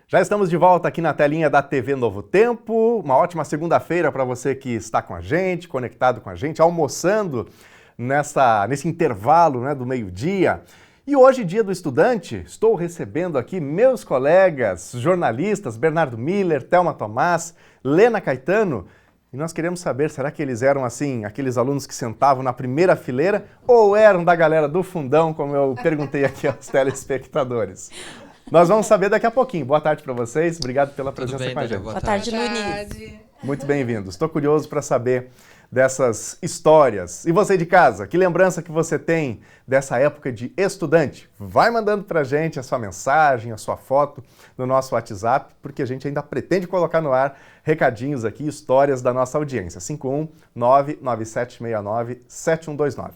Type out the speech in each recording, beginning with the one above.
Já estamos de volta aqui na telinha da TV Novo Tempo. Uma ótima segunda-feira para você que está com a gente, conectado com a gente, almoçando nesse intervalo, né, do meio-dia. E hoje, dia do estudante, estou recebendo aqui meus colegas jornalistas, Bernardo Miller, Thelma Tomás, Lena Caetano. E nós queremos saber, será que eles eram assim, aqueles alunos que sentavam na primeira fileira ou eram da galera do fundão, como eu perguntei aqui aos telespectadores? Nós vamos saber daqui a pouquinho. Boa tarde para vocês. Obrigado pela presença com a gente. Boa tarde, Nunes. Muito bem-vindos. Estou curioso para saber dessas histórias. E você de casa, que lembrança que você tem dessa época de estudante? Vai mandando para a gente a sua mensagem, a sua foto no nosso WhatsApp, porque a gente ainda pretende colocar no ar recadinhos aqui, histórias da nossa audiência. 51997697129.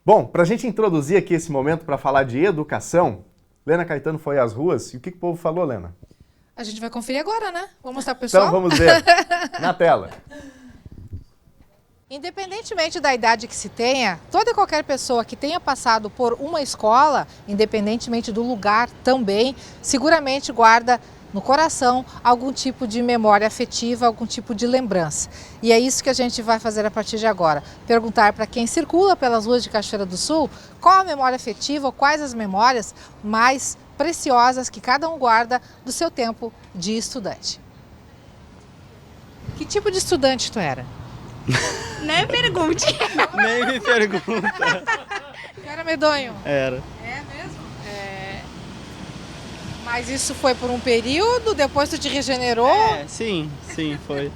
Bom, para a gente introduzir aqui esse momento para falar de educação, Lena Caetano foi às ruas e o que o povo falou, Lena? A gente vai conferir agora, né? Vamos mostrar pro pessoal? Então vamos ver na tela. Independentemente da idade que se tenha, toda e qualquer pessoa que tenha passado por uma escola, independentemente do lugar também, seguramente guarda no coração algum tipo de memória afetiva, algum tipo de lembrança. E é isso que a gente vai fazer a partir de agora. Perguntar para quem circula pelas ruas de Cachoeira do Sul qual a memória afetiva ou quais as memórias mais preciosas que cada um guarda do seu tempo de estudante. Que tipo de estudante tu era? Nem pergunte. Nem me pergunta. Tu era medonho? Era. É mesmo? Mas isso foi por um período, depois tu te regenerou? Sim, foi.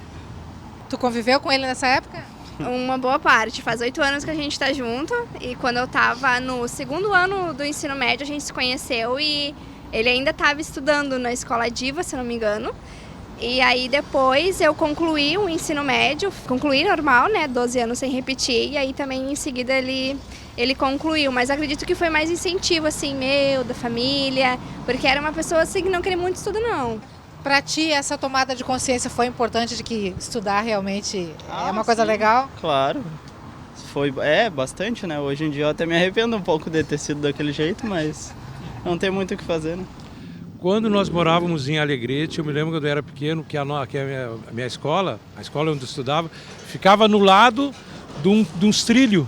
Tu conviveu com ele nessa época? Uma boa parte. Faz 8 anos que a gente tá junto e quando eu tava no segundo ano do ensino médio a gente se conheceu e ele ainda estava estudando na escola Diva, se não me engano. E aí depois eu concluí o ensino médio, concluí normal, né, 12 anos sem repetir, e aí também em seguida ele concluiu, mas acredito que foi mais incentivo, assim, meu, da família, porque era uma pessoa, assim, que não queria muito estudo, não. Pra ti, essa tomada de consciência foi importante de que estudar realmente é uma coisa legal? Claro. Bastante, né? Hoje em dia eu até me arrependo um pouco de ter sido daquele jeito, mas não tem muito o que fazer, né? Quando nós morávamos em Alegrete, eu me lembro quando eu era pequeno, que a minha escola, a escola onde eu estudava, ficava no lado de uns trilhos,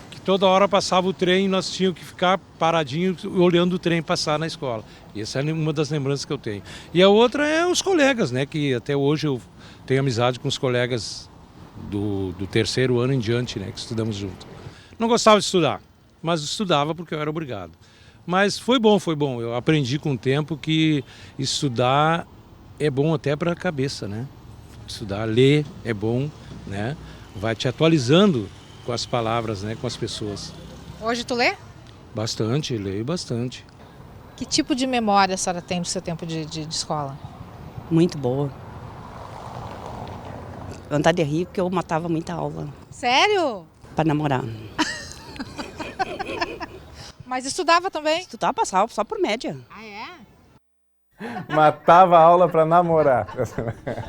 que toda hora passava o trem e nós tínhamos que ficar paradinhos olhando o trem passar na escola. E essa é uma das lembranças que eu tenho. E a outra é os colegas, né, que até hoje eu tenho amizade com os colegas do terceiro ano em diante, né, que estudamos junto. Não gostava de estudar, mas estudava porque eu era obrigado. Mas foi bom. Eu aprendi com o tempo que estudar é bom até para a cabeça, né? Estudar, ler é bom, né? Vai te atualizando com as palavras, né? Com as pessoas. Hoje tu lê? Bastante, leio bastante. Que tipo de memória a senhora tem do seu tempo de escola? Muito boa. Vontade de rir porque eu matava muita aula. Sério? Para namorar. Mas estudava também? Estudava, passava só por média. Ah, é? Matava a aula para namorar.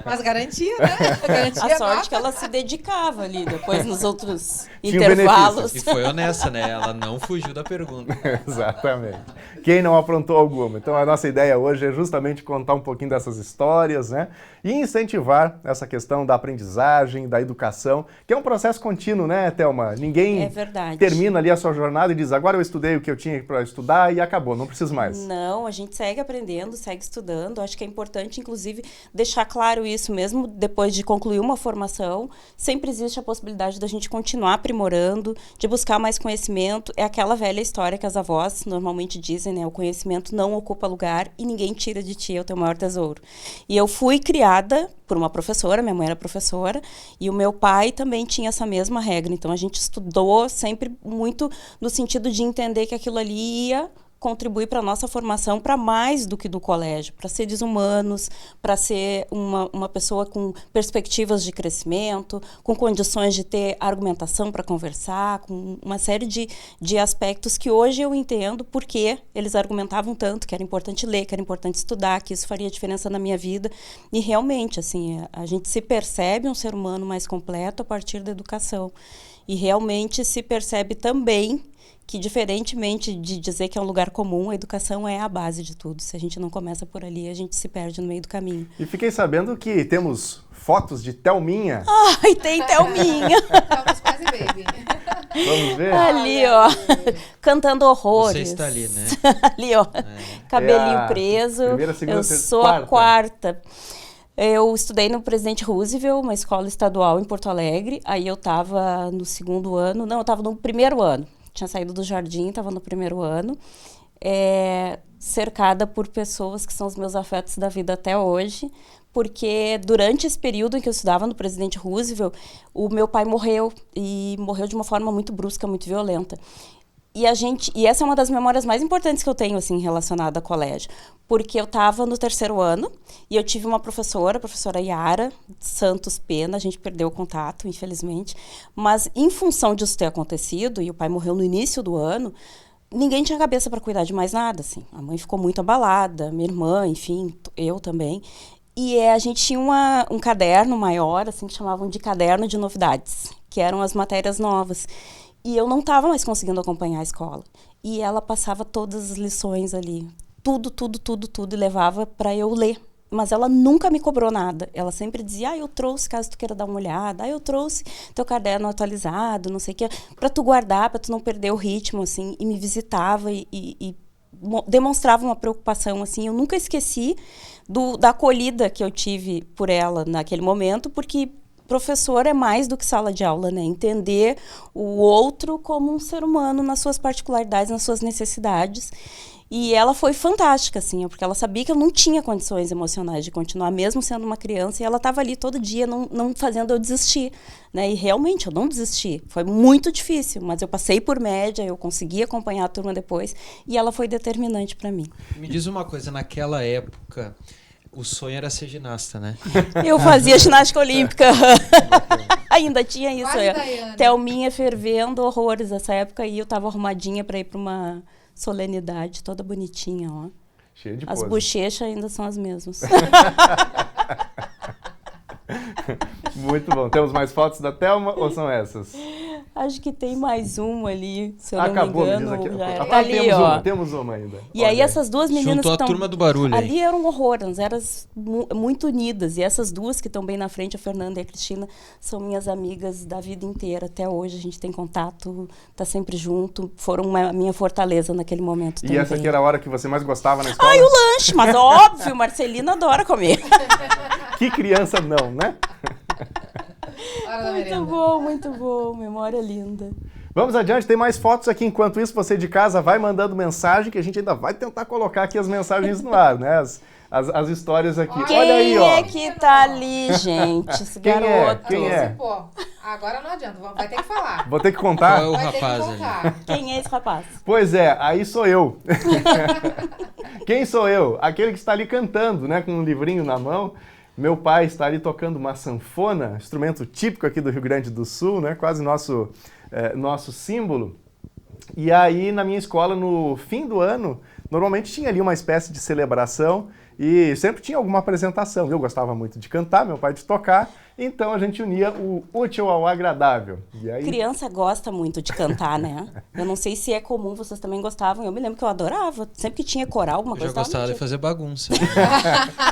Mas garantia, né? Garantia A sorte nota. que ela se dedicava ali, depois nos outros Tinha intervalos. E foi honesta, né? Ela não fugiu da pergunta. Exatamente. Quem não aprontou alguma? Então a nossa ideia hoje é justamente contar um pouquinho dessas histórias, né? E incentivar essa questão da aprendizagem, da educação, que é um processo contínuo, né, Thelma? Ninguém termina ali a sua jornada e diz, agora eu estudei o que eu tinha para estudar e acabou, não preciso mais. Não, a gente segue aprendendo, segue estudando. Acho que é importante, inclusive, deixar claro isso mesmo depois de concluir uma formação. Sempre existe a possibilidade da gente continuar aprimorando, de buscar mais conhecimento. É aquela velha história que as avós normalmente dizem, né? O conhecimento não ocupa lugar e ninguém tira de ti, é o teu maior tesouro. E eu fui criada por uma professora, minha mãe era professora, e o meu pai também tinha essa mesma regra. Então, a gente estudou sempre muito no sentido de entender que aquilo ali ia contribuir para a nossa formação para mais do que do colégio, para seres humanos, para ser uma pessoa com perspectivas de crescimento, com condições de ter argumentação para conversar, com uma série de aspectos que hoje eu entendo porque eles argumentavam tanto que era importante ler, que era importante estudar, que isso faria diferença na minha vida. E realmente, assim, a gente se percebe um ser humano mais completo a partir da educação. E realmente se percebe também que diferentemente de dizer que é um lugar comum, a educação é a base de tudo. Se a gente não começa por ali, a gente se perde no meio do caminho. E fiquei sabendo que temos fotos de Thelminha. Ai, tem Thelminha. Estamos quase baby. Vamos ver? Ali, ó, cantando horrores. Você está ali, né? Ali, ó, cabelinho É a preso. primeira, segunda, Eu sou a quarta. Eu estudei no Presidente Roosevelt, uma escola estadual em Porto Alegre. Aí eu estava no segundo ano, não, eu estava no primeiro ano. Tinha saído do jardim, estava no primeiro ano. Cercada por pessoas que são os meus afetos da vida até hoje. Porque durante esse período em que eu estudava no Presidente Roosevelt, o meu pai morreu, e morreu de uma forma muito brusca, muito violenta. E essa é uma das memórias mais importantes que eu tenho, assim, relacionada ao colégio. Porque eu estava no terceiro ano e eu tive uma professora, a professora Yara Santos Pena, a gente perdeu o contato, infelizmente. Mas em função disso ter acontecido, e o pai morreu no início do ano, ninguém tinha cabeça para cuidar de mais nada, assim. A mãe ficou muito abalada, minha irmã, enfim, eu também. E a gente tinha um caderno maior, assim, que chamavam de caderno de novidades, que eram as matérias novas. E eu não estava mais conseguindo acompanhar a escola. E ela passava todas as lições ali, tudo, e levava para eu ler. Mas ela nunca me cobrou nada. Ela sempre dizia, eu trouxe, caso tu queira dar uma olhada. Eu trouxe teu caderno atualizado, não sei o que, para tu guardar, para tu não perder o ritmo, assim. E me visitava e demonstrava uma preocupação, assim. Eu nunca esqueci da acolhida que eu tive por ela naquele momento, porque professor é mais do que sala de aula, né? Entender o outro como um ser humano nas suas particularidades, nas suas necessidades. E ela foi fantástica, assim, porque ela sabia que eu não tinha condições emocionais de continuar, mesmo sendo uma criança, e ela estava ali todo dia, não fazendo eu desistir, né? E realmente, eu não desisti. Foi muito difícil, mas eu passei por média, eu consegui acompanhar a turma depois, e ela foi determinante para mim. Me diz uma coisa, naquela época, o sonho era ser ginasta, né? Eu fazia ginástica olímpica. Ainda tinha isso. Thelminha fervendo horrores nessa época, e eu estava arrumadinha para ir para uma solenidade, toda bonitinha, ó. Cheia de As pose. bochechas ainda são as mesmas. Muito bom. Temos mais fotos da Thelma ou são essas? Acho que tem mais uma ali, se eu Acabou, não me me diz engano. aqui. Já era. Ah, Tá ali, ó. Temos uma ainda. E aí essas duas meninas Juntou a que estão... turma do barulho aí. Ali era um horror, elas eram muito unidas. E essas duas que estão bem na frente, a Fernanda e a Cristina, são minhas amigas da vida inteira. Até hoje a gente tem contato, tá sempre junto. Foram a minha fortaleza naquele momento também. E essa aqui era a hora que você mais gostava na escola? Ai, o lanche, mas óbvio, Marcelina adora comer. Que criança não, né? Muito bom, memória linda. Vamos adiante, tem mais fotos aqui. Enquanto isso, você de casa vai mandando mensagem, que a gente ainda vai tentar colocar aqui as mensagens no ar, né? As histórias aqui. Quem Olha aí, ó. é que tá ali, gente? Esse Quem é? garoto. Quem é? Pô, agora não adianta, vai ter que falar. Vou ter que contar? Qual é o Vai ter que rapaz ali? contar. Quem é esse rapaz? Pois é, aí sou eu. Quem sou eu? Aquele que está ali cantando, né, com um livrinho na mão. Meu pai está ali tocando uma sanfona, instrumento típico aqui do Rio Grande do Sul, né, quase nosso símbolo. E aí, na minha escola, no fim do ano, normalmente tinha ali uma espécie de celebração e sempre tinha alguma apresentação. Eu gostava muito de cantar, meu pai de tocar, então a gente unia o útil ao agradável. E aí... Criança gosta muito de cantar, né? Eu não sei se é comum, vocês também gostavam. Eu me lembro que eu adorava. Sempre que tinha coral, alguma Eu coisa. já gostava de fazer bagunça.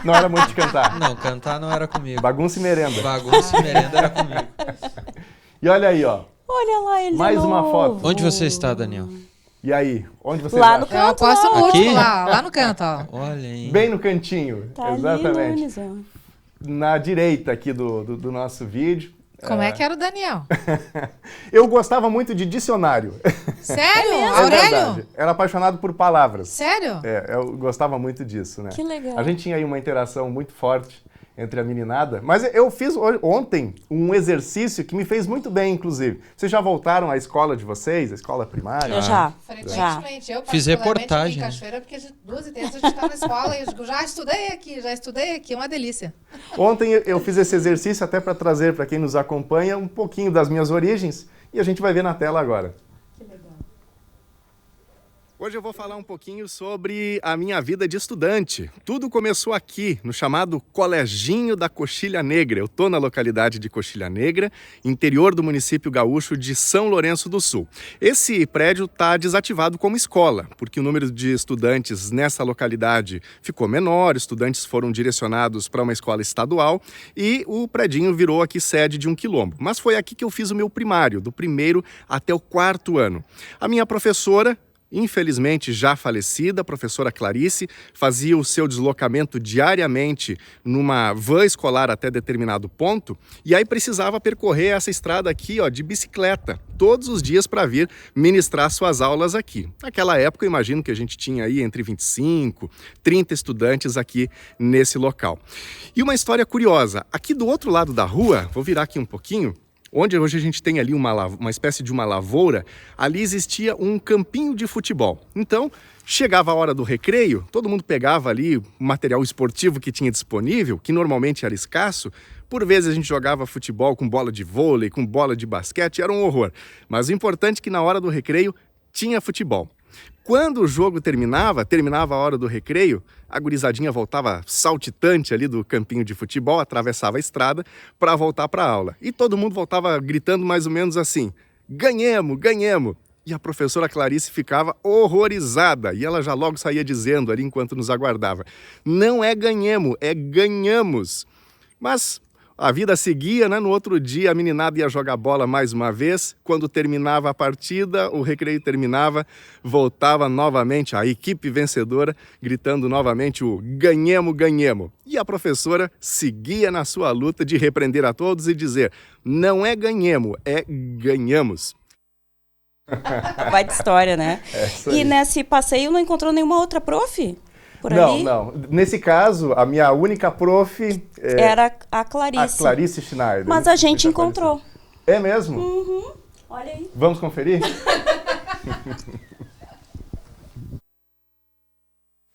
Não era muito de cantar. Não, cantar não era comigo. Bagunça e merenda. Bagunça e merenda era comigo. E olha aí, ó. Olha lá, ele Mais de uma novo. foto. Onde você está, Daniel? E aí, onde você Lá no acha? Eu canto, aposto lá. no último Aqui? lá no canto, ó. Olha aí. Bem no cantinho, Tá exatamente. ali, Nunes, ó. Na direita aqui do nosso vídeo. Como é que era o Daniel? Eu gostava muito de dicionário. Sério? É Aurélio? verdade. Era apaixonado por palavras. Sério? Eu gostava muito disso, né? Que legal. A gente tinha aí uma interação muito forte entre a meninada, mas eu fiz ontem um exercício que me fez muito bem, inclusive. Vocês já voltaram à escola de vocês, à escola primária? Eu já. Frequentemente. Eu Fiz particularmente reportagem. aqui em Cachoeira, porque 2h30 a gente está na escola e eu digo, já estudei aqui, é uma delícia. Ontem eu fiz esse exercício até para trazer para quem nos acompanha um pouquinho das minhas origens e a gente vai ver na tela agora. Hoje eu vou falar um pouquinho sobre a minha vida de estudante. Tudo começou aqui, no chamado Coleginho da Coxilha Negra. Eu estou na localidade de Coxilha Negra, interior do município gaúcho de São Lourenço do Sul. Esse prédio está desativado como escola, porque o número de estudantes nessa localidade ficou menor, estudantes foram direcionados para uma escola estadual e o predinho virou aqui sede de um quilombo. Mas foi aqui que eu fiz o meu primário, do 1º até o 4º ano. A minha professora, infelizmente já falecida, a professora Clarice, fazia o seu deslocamento diariamente numa van escolar até determinado ponto e aí precisava percorrer essa estrada aqui, ó, de bicicleta, todos os dias para vir ministrar suas aulas aqui. Naquela época, eu imagino que a gente tinha aí entre 25, 30 estudantes aqui nesse local. E uma história curiosa, aqui do outro lado da rua, vou virar aqui um pouquinho, onde hoje a gente tem ali uma espécie de uma lavoura, ali existia um campinho de futebol. Então, chegava a hora do recreio, todo mundo pegava ali o material esportivo que tinha disponível, que normalmente era escasso. Por vezes a gente jogava futebol com bola de vôlei, com bola de basquete, era um horror. Mas o importante é que na hora do recreio tinha futebol. Quando o jogo terminava a hora do recreio, a gurizadinha voltava saltitante ali do campinho de futebol, atravessava a estrada para voltar para a aula. E todo mundo voltava gritando mais ou menos assim: ganhemos, ganhemos! E a professora Clarice ficava horrorizada e ela já logo saía dizendo ali enquanto nos aguardava: não é ganhemos, é ganhamos! Mas a vida seguia, né? No outro dia a meninada ia jogar bola mais uma vez. Quando terminava a partida, o recreio terminava, voltava novamente a equipe vencedora, gritando novamente o ganhemos, ganhemos. E a professora seguia na sua luta de repreender a todos e dizer: não é ganhemos, é ganhamos. Vai de história, né? E nesse passeio não encontrou nenhuma outra prof? Por ali? Não. Nesse caso, a minha única prof era a Clarice. A Clarice Schneider. Mas a gente encontrou. É mesmo? Uhum. Olha aí. Vamos conferir?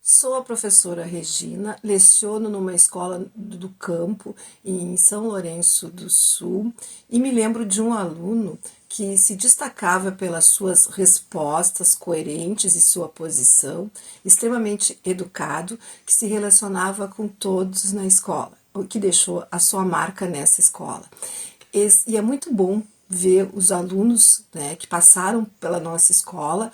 Sou a professora Regina, leciono numa escola do campo em São Lourenço do Sul e me lembro de um aluno que se destacava pelas suas respostas coerentes e sua posição, extremamente educado, que se relacionava com todos na escola, o que deixou a sua marca nessa escola. E é muito bom ver os alunos, né, que passaram pela nossa escola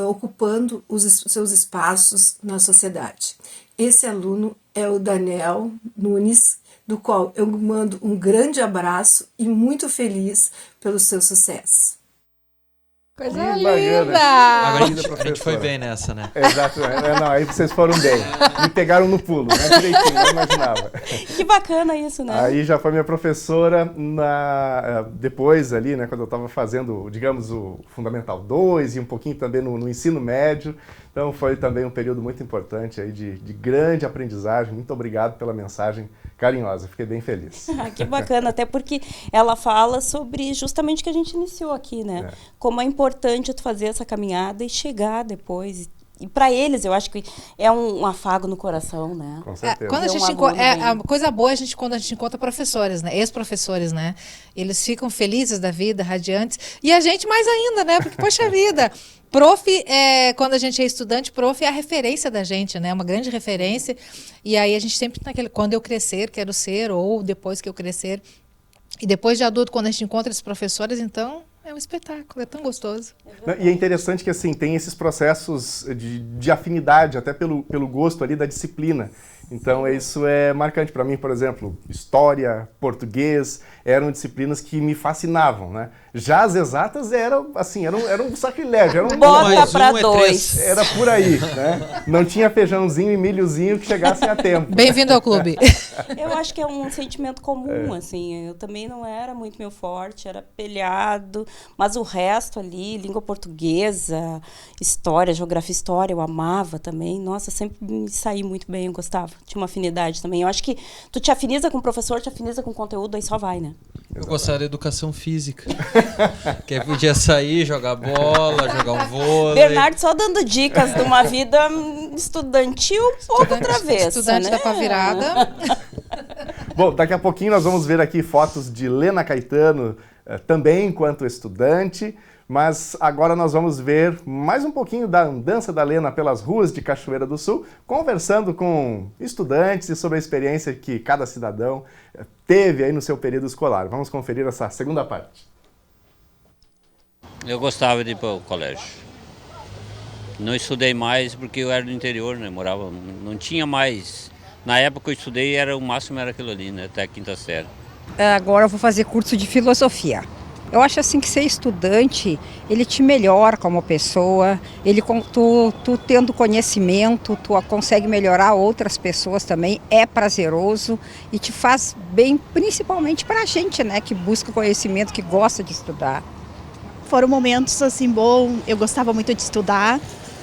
ocupando os seus espaços na sociedade. Esse aluno é o Daniel Nunes, do qual eu mando um grande abraço e muito feliz pelo seu sucesso. Coisa linda! Agora a gente foi bem nessa, né? Exato. Não, aí vocês foram bem. Me pegaram no pulo, né? Direitinho, não imaginava. Que bacana isso, né? Aí já foi minha professora depois ali, né? Quando eu estava fazendo, digamos, o Fundamental 2 e um pouquinho também no ensino médio. Então foi também um período muito importante aí de grande aprendizagem. Muito obrigado pela mensagem carinhosa, fiquei bem feliz. Que bacana, até porque ela fala sobre justamente o que a gente iniciou aqui, né? Como é importante tu fazer essa caminhada e chegar depois. E para eles, eu acho que é um afago no coração, né? Com certeza. Quando a coisa boa quando a gente encontra professores, né? Ex-professores, né? Eles ficam felizes da vida, radiantes. E a gente mais ainda, né? Porque, poxa vida, prof, quando a gente é estudante, prof é a referência da gente, né? Uma grande referência. E aí a gente sempre naquele, quando eu crescer, quero ser, ou depois que eu crescer. E depois de adulto, quando a gente encontra esses professores, então é um espetáculo, é tão gostoso. E é interessante que assim tem esses processos de afinidade, até pelo gosto ali da disciplina. Então isso é marcante para mim, por exemplo, história, português, eram disciplinas que me fascinavam, né? Já as exatas eram um sacrilégio, era Bota pra 2. Era por aí, né? Não tinha feijãozinho e milhozinho que chegassem a tempo. Bem-vindo ao clube. Eu acho que é um sentimento comum, assim. Eu também não era muito meu forte, era pelhado, mas o resto ali, língua portuguesa, história, geografia, história, eu amava também. Nossa, sempre me saí muito bem, eu gostava. Tinha uma afinidade também. Eu acho que tu te afiniza com o professor, te afiniza com o conteúdo, aí só vai, né? Eu gostava da educação física. Que aí podia sair, jogar bola, jogar um vôlei. Bernardo só dando dicas de uma vida estudantil um pouco travessa, Estudante né? da pá virada. Bom, daqui a pouquinho nós vamos ver aqui fotos de Lena Caetano, também enquanto estudante, Mas agora nós vamos ver mais um pouquinho da andança da Lena pelas ruas de Cachoeira do Sul, conversando com estudantes e sobre a experiência que cada cidadão teve aí no seu período escolar. Vamos conferir essa segunda parte. Eu gostava de ir para o colégio. Não estudei mais porque eu era do interior, né? Morava, não tinha mais. Na época que eu estudei, o máximo era aquilo ali, né? Até a quinta série. Agora eu vou fazer curso de filosofia. Eu acho assim que ser estudante, ele te melhora como pessoa, tu tendo conhecimento, tu consegue melhorar outras pessoas também, é prazeroso e te faz bem, principalmente para a gente, né, que busca conhecimento, que gosta de estudar. Foram momentos assim bons, eu gostava muito de estudar,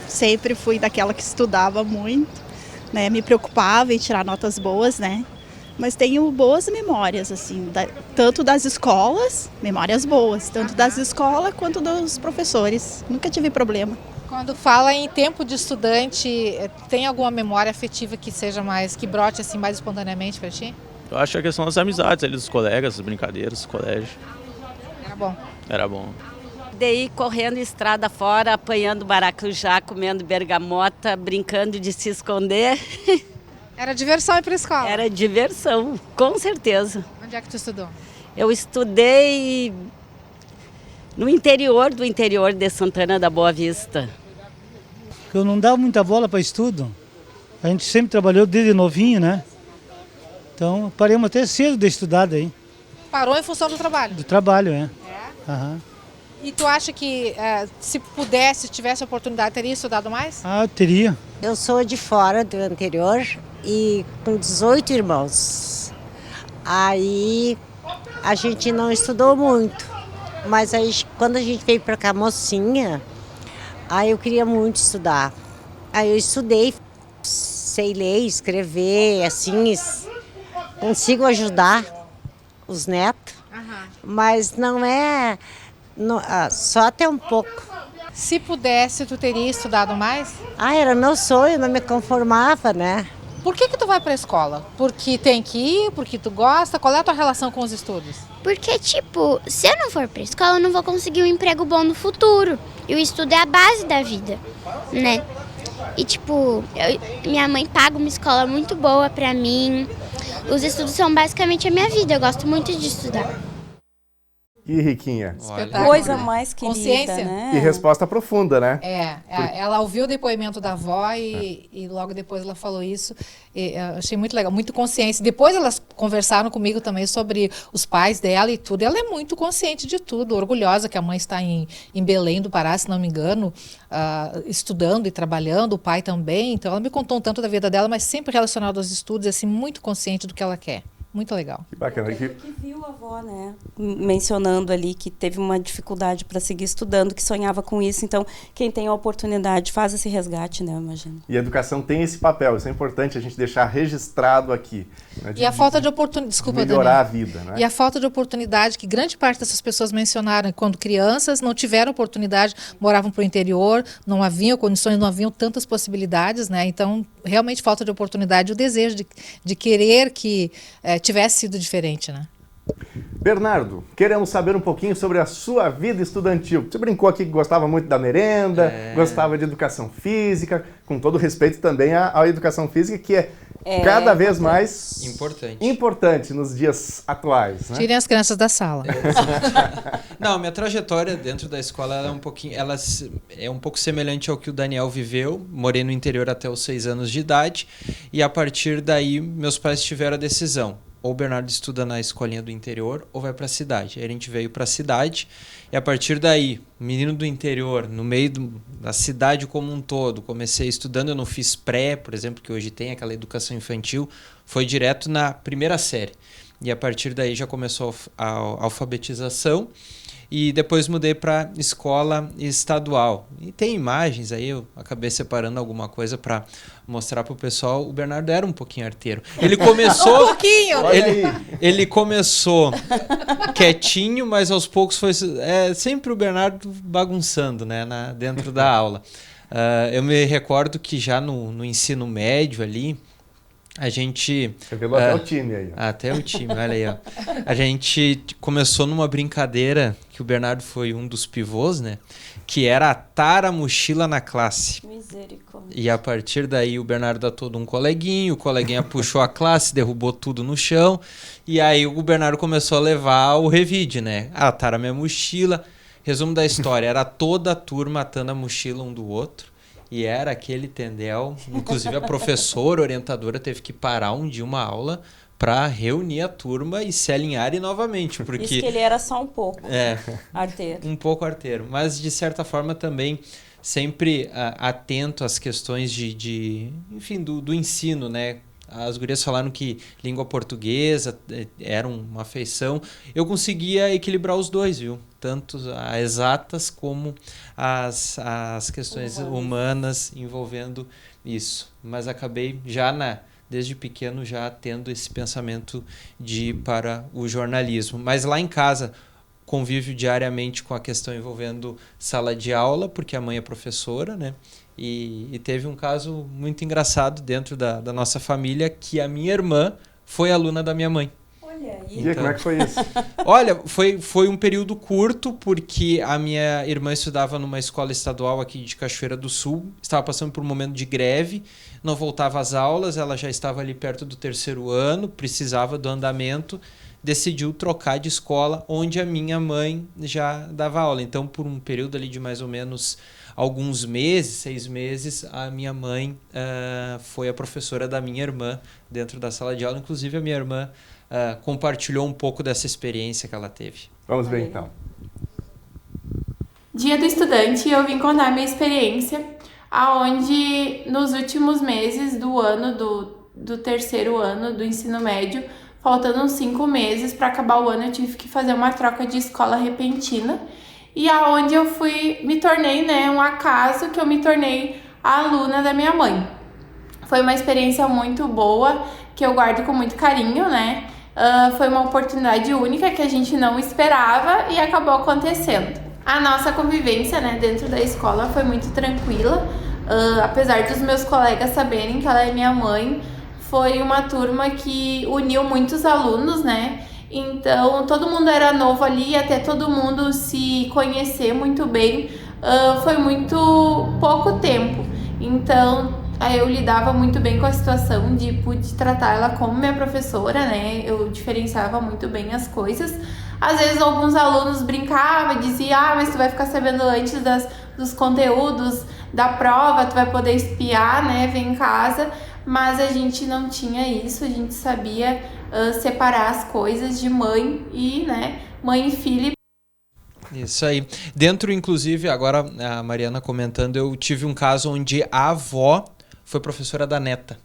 sempre fui daquela que estudava muito, né, me preocupava em tirar notas boas, né. Mas tenho boas memórias, assim, tanto das escolas, memórias boas, tanto das escolas quanto dos professores. Nunca tive problema. Quando fala em tempo de estudante, tem alguma memória afetiva que seja mais, que brote assim mais espontaneamente para ti? Eu acho que a questão das amizades ali dos colegas, as brincadeiras, do colégio. Era bom. Era bom. Daí correndo estrada fora, apanhando maracujá, comendo bergamota, brincando de se esconder. Era diversão ir para a escola? Era diversão, com certeza. Onde é que tu estudou? Eu estudei no interior do interior de Santana da Boa Vista. Eu não dava muita bola para estudo. A gente sempre trabalhou desde novinho, né? Então paramos até cedo de estudar daí. Parou em função do trabalho? Do trabalho, é. É? Aham. E tu acha que se pudesse, se tivesse oportunidade, teria estudado mais? Ah, teria. Eu sou de fora do anterior e com 18 irmãos. Aí a gente não estudou muito, mas aí quando a gente veio para cá mocinha, aí eu queria muito estudar. Aí eu estudei, sei ler, escrever, assim, consigo ajudar os netos, mas não é... só até um pouco. Se pudesse, tu teria estudado mais? Ah, era meu sonho, não me conformava, né? Por que tu vai pra escola? Porque tem que ir? Porque tu gosta? Qual é a tua relação com os estudos? Porque, tipo, se eu não for pra escola, eu não vou conseguir um emprego bom no futuro. E o estudo é a base da vida, né? E, tipo, minha mãe paga uma escola muito boa pra mim. Os estudos são basicamente a minha vida, eu gosto muito de estudar. E Riquinha? Coisa mais querida, consciência, né? E resposta profunda, né? Ela ouviu o depoimento da avó e logo depois ela falou isso. Eu achei muito legal, muito consciência. Depois elas conversaram comigo também sobre os pais dela e tudo. Ela é muito consciente de tudo, orgulhosa que a mãe está em Belém do Pará, se não me engano, estudando e trabalhando, o pai também. Então ela me contou um tanto da vida dela, mas sempre relacionado aos estudos, assim, muito consciente do que ela quer. Muito legal. Que bacana. Que viu a avó, né? Mencionando ali que teve uma dificuldade para seguir estudando, que sonhava com isso. Então, quem tem a oportunidade faz esse resgate, né? Eu imagino. E a educação tem esse papel. Isso é importante a gente deixar registrado aqui. Né? E a falta de oportunidade, desculpa, melhorar Daniel. a vida, né? E a falta de oportunidade que grande parte dessas pessoas mencionaram, quando crianças não tiveram oportunidade, moravam para o interior, não haviam condições, não haviam tantas possibilidades, né? Então, realmente falta de oportunidade, o desejo de querer que tivesse sido diferente, né? Bernardo, queremos saber um pouquinho sobre a sua vida estudantil. Você brincou aqui que gostava muito da merenda, gostava de educação física, com todo respeito também à educação física, que é cada vez mais importante nos dias atuais. Né? Tirem as crianças da sala. Não, minha trajetória dentro da escola é um pouco semelhante ao que o Daniel viveu. Morei no interior até os 6 anos de idade e a partir daí meus pais tiveram a decisão. Ou o Bernardo estuda na escolinha do interior ou vai para a cidade. Aí a gente veio para a cidade e a partir daí, menino do interior, no meio da cidade como um todo, comecei estudando, eu não fiz pré, por exemplo, que hoje tem aquela educação infantil, foi direto na primeira série. E a partir daí já começou a alfabetização e depois mudei para escola estadual. E tem imagens aí, eu acabei separando alguma coisa para mostrar pro pessoal. O Bernardo era um pouquinho arteiro. Ele começou... Um pouquinho! Ele começou quietinho, mas aos poucos foi... sempre o Bernardo bagunçando, né, dentro da aula. Eu me recordo que já no ensino médio ali, a gente... Até o time aí. Até o time, olha aí, ó. A gente começou numa brincadeira que o Bernardo foi um dos pivôs, né? Que era atar a mochila na classe. Misericórdia. E a partir daí o Bernardo datou de um coleguinha, o coleguinha puxou a classe, derrubou tudo no chão, e aí o Bernardo começou a levar o revide, né? Atar a minha mochila. Resumo da história, era toda a turma atando a mochila um do outro, e era aquele tendel, inclusive a professora, orientadora, teve que parar um dia uma aula para reunir a turma e se alinharem novamente, porque... Isso que ele era só um pouco arteiro. Um pouco arteiro, mas de certa forma também sempre atento às questões enfim, do ensino, né? As gurias falaram que língua portuguesa era uma afeição. Eu conseguia equilibrar os dois, viu? Tanto as exatas como as questões humanas envolvendo isso. Mas acabei desde pequeno já tendo esse pensamento de ir para o jornalismo. Mas lá em casa convívio diariamente com a questão envolvendo sala de aula, porque a mãe é professora, né? E teve um caso muito engraçado dentro da nossa família, que a minha irmã foi aluna da minha mãe. Olha aí. E como é que foi isso? Olha, foi um período curto, porque a minha irmã estudava numa escola estadual aqui de Cachoeira do Sul, estava passando por um momento de greve, não voltava às aulas, ela já estava ali perto do 3º ano, precisava do andamento, decidiu trocar de escola, onde a minha mãe já dava aula. Então, por um período ali de mais ou menos alguns meses, 6 meses, a minha mãe foi a professora da minha irmã dentro da sala de aula. Inclusive, a minha irmã compartilhou um pouco dessa experiência que ela teve. Vamos ver então. Dia do Estudante, eu vim contar minha experiência, aonde nos últimos meses do ano do 3º ano do ensino médio, faltando uns 5 meses para acabar o ano, eu tive que fazer uma troca de escola repentina, e aonde eu me tornei, né, um acaso que eu me tornei a aluna da minha mãe. Foi uma experiência muito boa, que eu guardo com muito carinho, né? Foi uma oportunidade única que a gente não esperava e acabou acontecendo. A nossa convivência, né, dentro da escola foi muito tranquila, apesar dos meus colegas saberem que ela é minha mãe. Foi uma turma que uniu muitos alunos, né? Então, todo mundo era novo ali, até todo mundo se conhecer muito bem. Foi muito pouco tempo. Então, eu lidava muito bem com a situação de pude tratar ela como minha professora, né? Eu diferenciava muito bem as coisas. Às vezes, alguns alunos brincavam e diziam, mas tu vai ficar sabendo antes dos conteúdos da prova, tu vai poder espiar, né? Vem em casa. Mas a gente não tinha isso, a gente sabia separar as coisas de mãe e, né, mãe e filha. Isso aí. Dentro, inclusive, agora a Mariana comentando, eu tive um caso onde a avó foi professora da neta.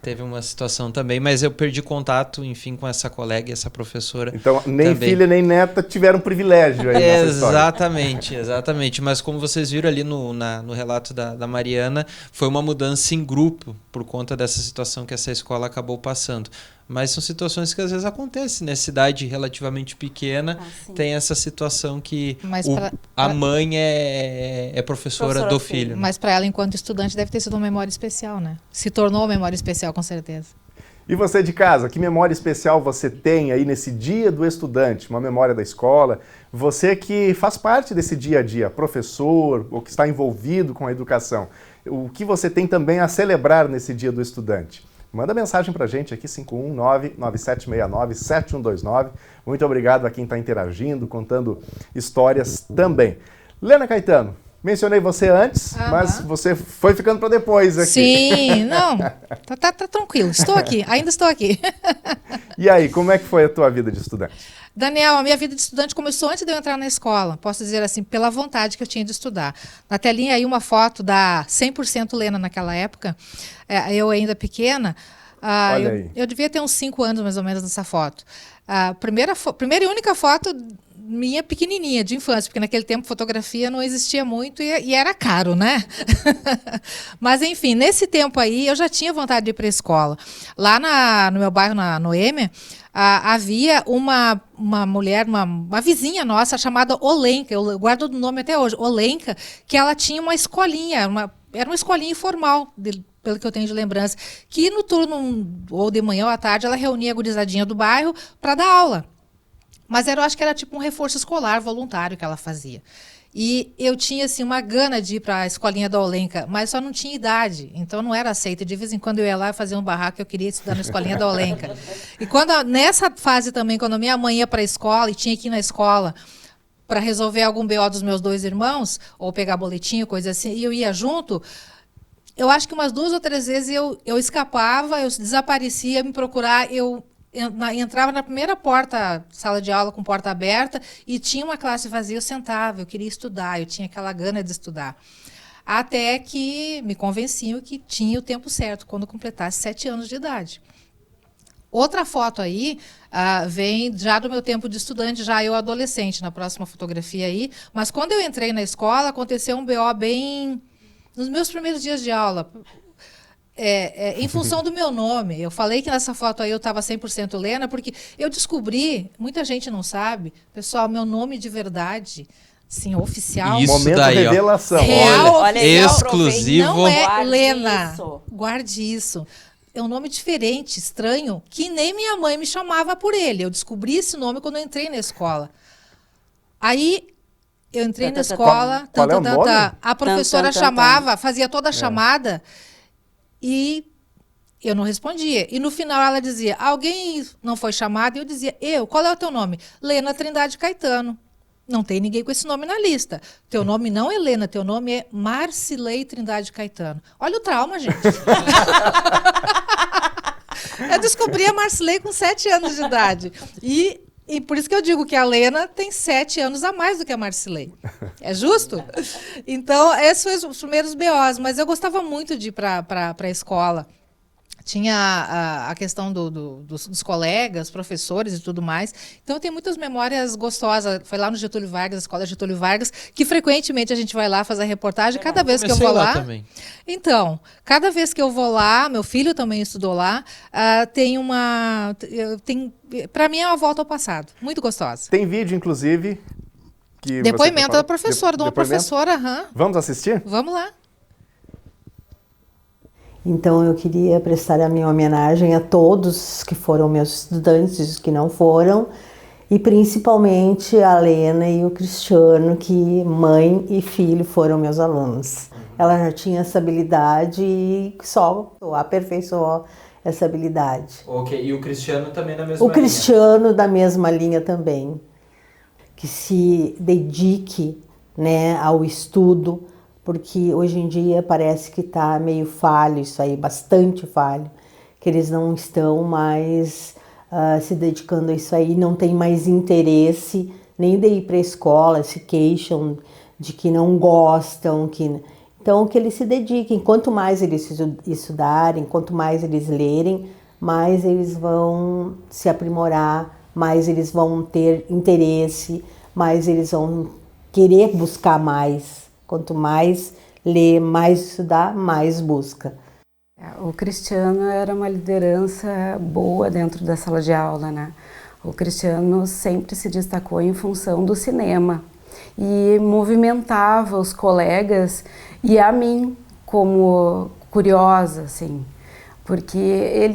Teve uma situação também, mas eu perdi contato, enfim, com essa colega e essa professora. Então, nem também. Filha nem neta tiveram privilégio aí nessa Exatamente, exatamente. Mas como vocês viram ali no relato da Mariana, foi uma mudança em grupo por conta dessa situação que essa escola acabou passando. Mas são situações que às vezes acontecem, né? Cidade relativamente pequena tem essa situação que a mãe é professora do filho. Mas para ela, enquanto estudante, deve ter sido uma memória especial, né? Se tornou uma memória especial, com certeza. E você de casa, que memória especial você tem aí nesse dia do estudante? Uma memória da escola? Você que faz parte desse dia a dia, professor ou que está envolvido com a educação. O que você tem também a celebrar nesse dia do estudante? Manda mensagem pra gente aqui, 519-9769-7129. Muito obrigado a quem está interagindo, contando histórias também. Lena Caetano, mencionei você antes, mas você foi ficando para depois aqui. Sim, não, tá tranquilo, estou aqui, ainda estou aqui. E aí, como é que foi a tua vida de estudante? Daniel, a minha vida de estudante começou antes de eu entrar na escola, posso dizer assim, pela vontade que eu tinha de estudar. Na telinha aí uma foto da 100% Lena naquela época, eu ainda pequena, eu devia ter uns 5 anos mais ou menos nessa foto. A primeira e única foto minha pequenininha, de infância, porque naquele tempo fotografia não existia muito e era caro, né? Mas, enfim, nesse tempo aí eu já tinha vontade de ir para a escola. Lá no meu bairro, na Noêmia, havia uma mulher, uma vizinha nossa chamada Olenka, eu guardo o nome até hoje, Olenka, que ela tinha uma escolinha, era uma escolinha informal, pelo que eu tenho de lembrança, que no turno ou de manhã ou à tarde ela reunia a gurizadinha do bairro para dar aula. Mas eu acho que era tipo um reforço escolar voluntário que ela fazia. E eu tinha, assim, uma gana de ir para a escolinha da Olenka, mas só não tinha idade, então não era aceita. De vez em quando eu ia lá fazer um barraco, eu queria estudar na escolinha da Olenka. E nessa fase também, quando minha mãe ia para a escola e tinha que ir na escola para resolver algum BO dos meus 2 irmãos, ou pegar boletim, coisa assim, e eu ia junto, eu acho que umas 2 ou 3 vezes eu escapava, eu desaparecia, me procurar, eu entrava na primeira porta, sala de aula com porta aberta, e tinha uma classe vazia, eu sentava, eu queria estudar, eu tinha aquela gana de estudar. Até que me convenciam que tinha o tempo certo, quando eu completasse 7 anos de idade. Outra foto aí vem já do meu tempo de estudante, já eu adolescente, na próxima fotografia aí, mas quando eu entrei na escola, aconteceu um BO bem nos meus primeiros dias de aula. Em função do meu nome. Eu falei que nessa foto aí eu estava 100% Lena, porque eu descobri, muita gente não sabe, pessoal, meu nome de verdade, sim, oficial. Isso momento daí, revelação. Real, olha, exclusivo. Não é Guarde Lena. isso. Guarde isso. É um nome diferente, estranho, que nem minha mãe me chamava por ele. Eu descobri esse nome quando eu entrei na escola. Aí eu entrei na escola, qual é o nome? A professora chamava, fazia toda a chamada. E eu não respondia. E no final ela dizia, alguém não foi chamado? E eu dizia, qual é o teu nome? Lena Trindade Caetano. Não tem ninguém com esse nome na lista. Teu nome não é Lena, teu nome é Marcilei Trindade Caetano. Olha o trauma, gente. Eu descobri a Marcilei com 7 anos de idade. E por isso que eu digo que a Lena tem 7 anos a mais do que a Marcilei. É justo? Então, esses foram os primeiros BOs, mas eu gostava muito de ir para a escola. Tinha a questão dos colegas, professores e tudo mais. Então, eu tenho muitas memórias gostosas. Foi lá no Getúlio Vargas, a escola Getúlio Vargas, que frequentemente a gente vai lá fazer reportagem. Cada vez que eu vou lá... Também. Então, cada vez que eu vou lá, meu filho também estudou lá, para mim é uma volta ao passado. Muito gostosa. Tem vídeo, inclusive... que depoimento da professora, de uma professora. Vamos assistir? Vamos lá. Então eu queria prestar a minha homenagem a todos que foram meus estudantes, os que não foram, e principalmente a Lena e o Cristiano, que mãe e filho foram meus alunos. Ela já tinha essa habilidade e só aperfeiçoou essa habilidade. Ok, e o Cristiano também na mesma linha? O Cristiano da mesma linha também, que se dedique, né, ao estudo, porque hoje em dia parece que está meio falho isso aí, bastante falho, que eles não estão mais se dedicando a isso aí, não tem mais interesse nem de ir para a escola, se queixam de que não gostam, então que eles se dediquem. Quanto mais eles estudarem, quanto mais eles lerem, mais eles vão se aprimorar, mais eles vão ter interesse, mais eles vão querer buscar mais. Quanto mais lê, mais estudar, mais busca. O Cristiano era uma liderança boa dentro da sala de aula, né? O Cristiano sempre se destacou em função do cinema e movimentava os colegas e a mim como curiosa, assim, porque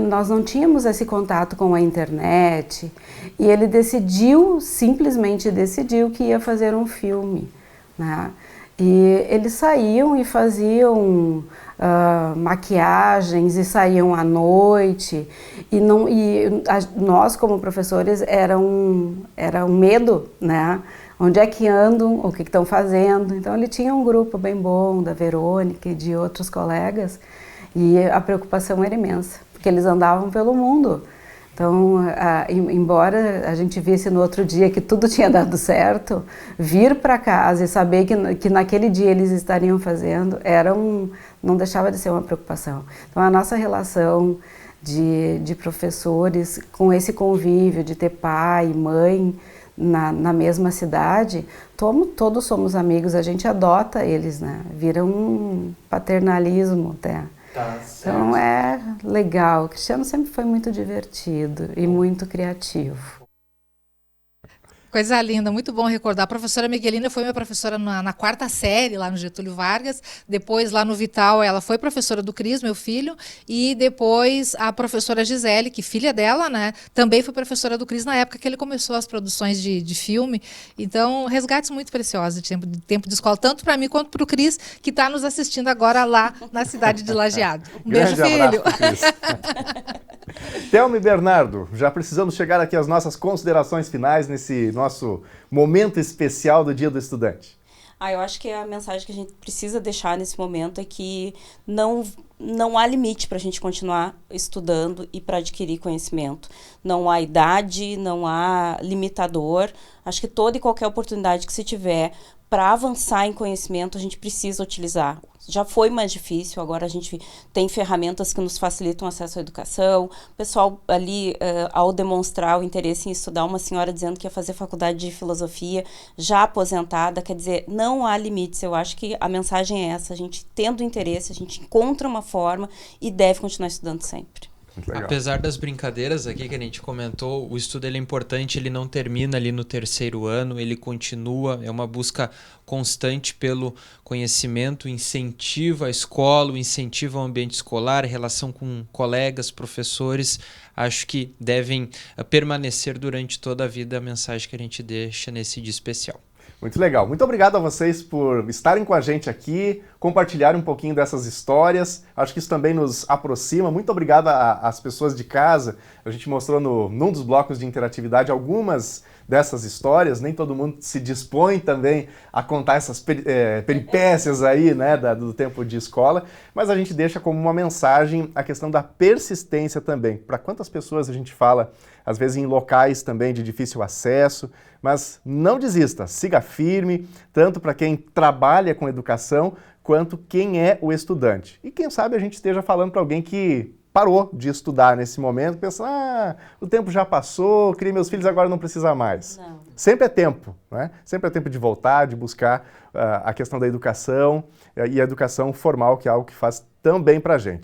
nós não tínhamos esse contato com a internet e ele simplesmente decidiu que ia fazer um filme, né? E eles saíam e faziam maquiagens e saíam à noite nós como professores era um medo, né? Onde é que andam, o que estão fazendo. Então ele tinha um grupo bem bom da Verônica e de outros colegas e a preocupação era imensa, porque eles andavam pelo mundo. Então, embora a gente visse no outro dia que tudo tinha dado certo, vir para casa e saber que naquele dia eles estariam fazendo, não deixava de ser uma preocupação. Então, a nossa relação de professores com esse convívio de ter pai e mãe na mesma cidade, todos somos amigos, a gente adota eles, né? Vira um paternalismo até. Tá, então é legal. O Cristiano sempre foi muito divertido e muito criativo. Coisa linda, muito bom recordar. A professora Miguelina foi minha professora na 4ª série, lá no Getúlio Vargas. Depois, lá no Vital, ela foi professora do Cris, meu filho. E depois, a professora Gisele, que filha dela, né, também foi professora do Cris na época que ele começou as produções de filme. Então, resgates muito preciosos de tempo de escola, tanto para mim quanto para o Cris, que está nos assistindo agora lá na cidade de Lajeado. Um beijo, filho. Thelma e Bernardo, já precisamos chegar aqui às nossas considerações finais nesse nosso momento especial do Dia do Estudante. Eu acho que a mensagem que a gente precisa deixar nesse momento é que não há limite para a gente continuar estudando e para adquirir conhecimento. Não há idade, não há limitador. Acho que toda e qualquer oportunidade que se tiver para avançar em conhecimento, a gente precisa utilizar. Já foi mais difícil, agora a gente tem ferramentas que nos facilitam o acesso à educação. O pessoal ali, ao demonstrar o interesse em estudar, uma senhora dizendo que ia fazer faculdade de filosofia, já aposentada, quer dizer, não há limites. Eu acho que a mensagem é essa, a gente tendo interesse, a gente encontra uma forma e deve continuar estudando sempre. Apesar das brincadeiras aqui que a gente comentou, o estudo ele é importante, ele não termina ali no 3º ano, ele continua, é uma busca constante pelo conhecimento, incentiva a escola, incentiva o ambiente escolar, relação com colegas, professores, acho que devem permanecer durante toda a vida a mensagem que a gente deixa nesse dia especial. Muito legal. Muito obrigado a vocês por estarem com a gente aqui, compartilharem um pouquinho dessas histórias. Acho que isso também nos aproxima. Muito obrigado às pessoas de casa. A gente mostrou num dos blocos de interatividade algumas dessas histórias. Nem todo mundo se dispõe também a contar essas peripécias aí, né, do tempo de escola. Mas a gente deixa como uma mensagem a questão da persistência também. Para quantas pessoas a gente fala, às vezes em locais também de difícil acesso, mas não desista, siga firme, tanto para quem trabalha com educação, quanto quem é o estudante. E quem sabe a gente esteja falando para alguém que parou de estudar nesse momento, pensa, o tempo já passou, criei meus filhos, agora não precisa mais. Não. Sempre é tempo, né? Sempre é tempo de voltar, de buscar a questão da educação e a educação formal, que é algo que faz tão bem para a gente.